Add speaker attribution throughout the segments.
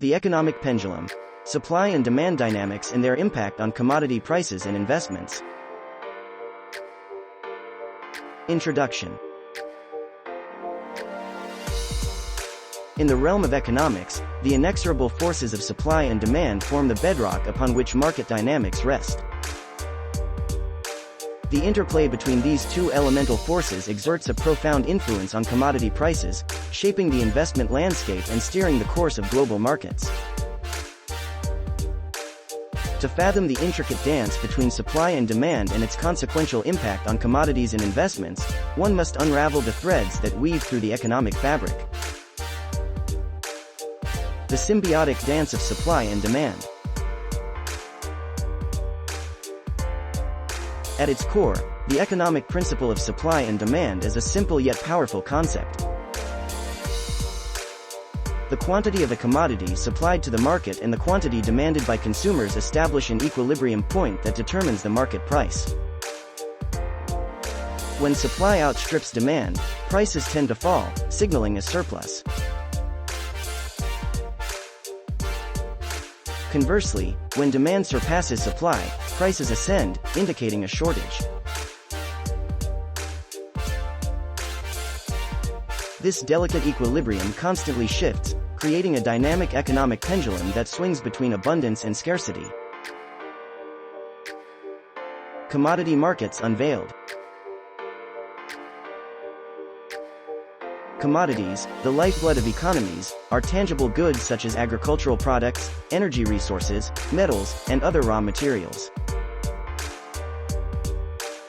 Speaker 1: The economic pendulum. Supply and demand dynamics and their impact on commodity prices and investments. Introduction. In the realm of economics, the inexorable forces of supply and demand form the bedrock upon which market dynamics rest. The interplay between these two elemental forces exerts a profound influence on commodity prices, shaping the investment landscape and steering the course of global markets. To fathom the intricate dance between supply and demand and its consequential impact on commodities and investments, one must unravel the threads that weave through the economic fabric. The symbiotic dance of supply and demand. At its core, the economic principle of supply and demand is a simple yet powerful concept. The quantity of a commodity supplied to the market and the quantity demanded by consumers establish an equilibrium point that determines the market price. When supply outstrips demand, prices tend to fall, signaling a surplus. Conversely, when demand surpasses supply, prices ascend, indicating a shortage. This delicate equilibrium constantly shifts, creating a dynamic economic pendulum that swings between abundance and scarcity. Commodity markets unveiled. Commodities, the lifeblood of economies, are tangible goods such as agricultural products, energy resources, metals, and other raw materials.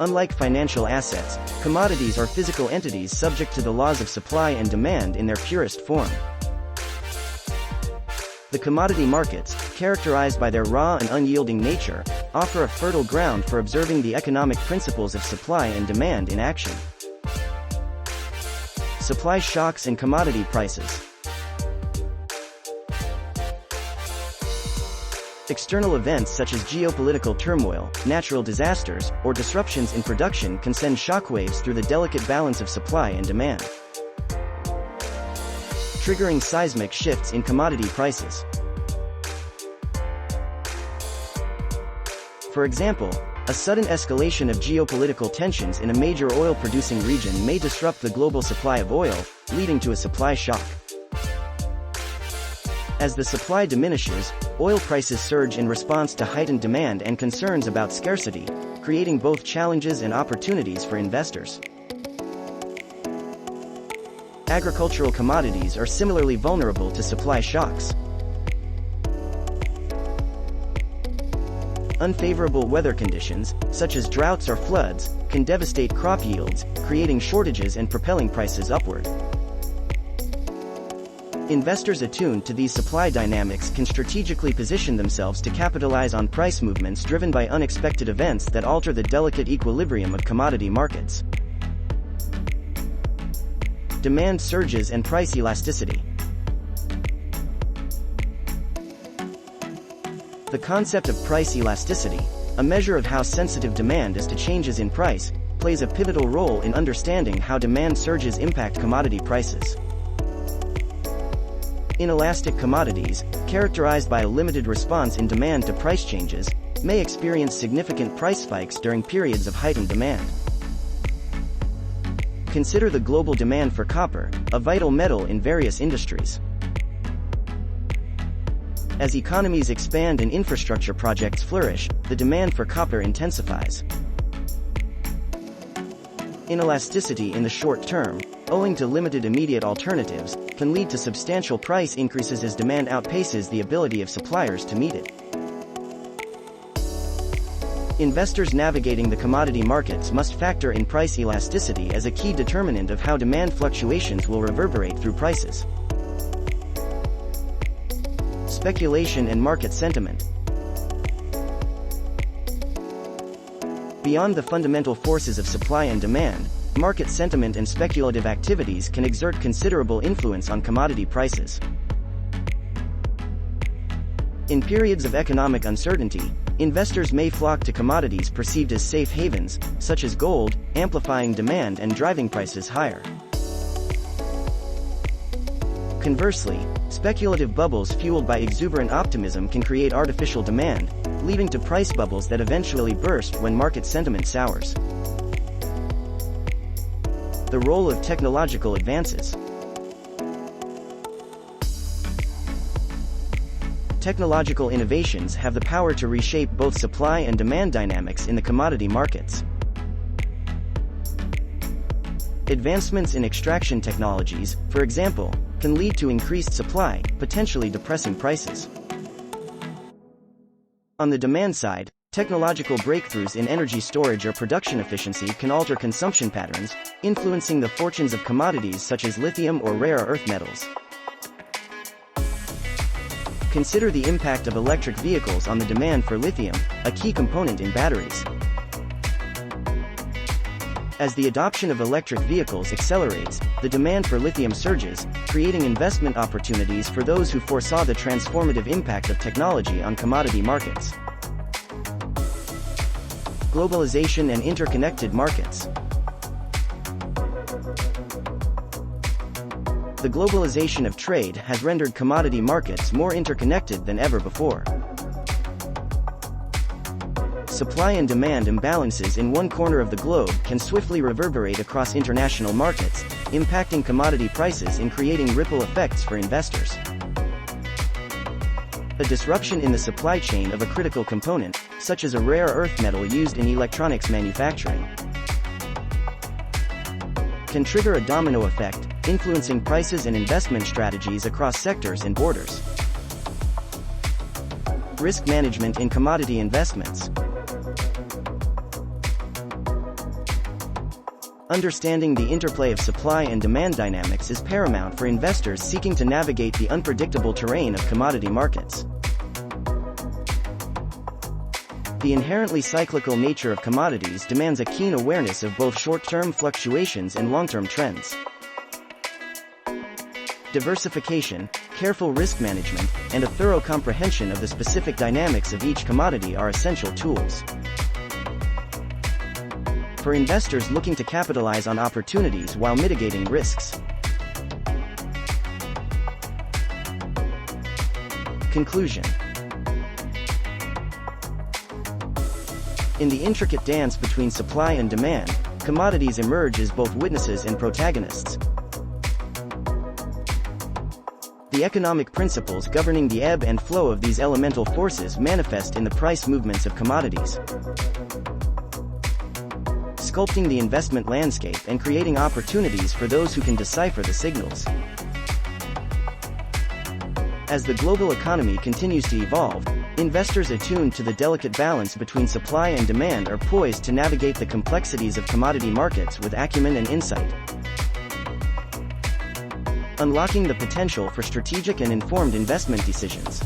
Speaker 1: Unlike financial assets, commodities are physical entities subject to the laws of supply and demand in their purest form. The commodity markets, characterized by their raw and unyielding nature, offer a fertile ground for observing the economic principles of supply and demand in action. Supply shocks and commodity prices. External events such as geopolitical turmoil, natural disasters, or disruptions in production can send shockwaves through the delicate balance of supply and demand, triggering seismic shifts in commodity prices. For example, a sudden escalation of geopolitical tensions in a major oil-producing region may disrupt the global supply of oil, leading to a supply shock. As the supply diminishes, oil prices surge in response to heightened demand and concerns about scarcity, creating both challenges and opportunities for investors. Agricultural commodities are similarly vulnerable to supply shocks. Unfavorable weather conditions, such as droughts or floods, can devastate crop yields, creating shortages and propelling prices upward. Investors attuned to these supply dynamics can strategically position themselves to capitalize on price movements driven by unexpected events that alter the delicate equilibrium of commodity markets. Demand surges and price elasticity. The concept of price elasticity, a measure of how sensitive demand is to changes in price, plays a pivotal role in understanding how demand surges impact commodity prices. Inelastic commodities, characterized by a limited response in demand to price changes, may experience significant price spikes during periods of heightened demand. Consider the global demand for copper, a vital metal in various industries. As economies expand and infrastructure projects flourish, the demand for copper intensifies. Inelasticity in the short term, owing to limited immediate alternatives, can lead to substantial price increases as demand outpaces the ability of suppliers to meet it. Investors navigating the commodity markets must factor in price elasticity as a key determinant of how demand fluctuations will reverberate through prices. Speculation and market sentiment. Beyond the fundamental forces of supply and demand, market sentiment and speculative activities can exert considerable influence on commodity prices. In periods of economic uncertainty, investors may flock to commodities perceived as safe havens, such as gold, amplifying demand and driving prices higher. Conversely, Speculative bubbles fueled by exuberant optimism can create artificial demand, leading to price bubbles that eventually burst when market sentiment sours. The role of technological advances. Technological innovations have the power to reshape both supply and demand dynamics in the commodity markets. Advancements in extraction technologies, for example, can lead to increased supply, potentially depressing prices. On the demand side, technological breakthroughs in energy storage or production efficiency can alter consumption patterns, influencing the fortunes of commodities such as lithium or rare earth metals. Consider the impact of electric vehicles on the demand for lithium, a key component in batteries. As the adoption of electric vehicles accelerates, the demand for lithium surges, creating investment opportunities for those who foresaw the transformative impact of technology on commodity markets. Globalization and interconnected markets. The globalization of trade has rendered commodity markets more interconnected than ever before. Supply and demand imbalances in one corner of the globe can swiftly reverberate across international markets, impacting commodity prices and creating ripple effects for investors. A disruption in the supply chain of a critical component, such as a rare earth metal used in electronics manufacturing, can trigger a domino effect, influencing prices and investment strategies across sectors and borders. Risk management in commodity investments. Understanding the interplay of supply and demand dynamics is paramount for investors seeking to navigate the unpredictable terrain of commodity markets. The inherently cyclical nature of commodities demands a keen awareness of both short-term fluctuations and long-term trends. Diversification, careful risk management, and a thorough comprehension of the specific dynamics of each commodity are essential tools. For investors looking to capitalize on opportunities while mitigating risks. Conclusion. In the intricate dance between supply and demand, commodities emerge as both witnesses and protagonists. The economic principles governing the ebb and flow of these elemental forces manifest in the price movements of commodities, sculpting the investment landscape and creating opportunities for those who can decipher the signals. As the global economy continues to evolve, investors attuned to the delicate balance between supply and demand are poised to navigate the complexities of commodity markets with acumen and insight, unlocking the potential for strategic and informed investment decisions.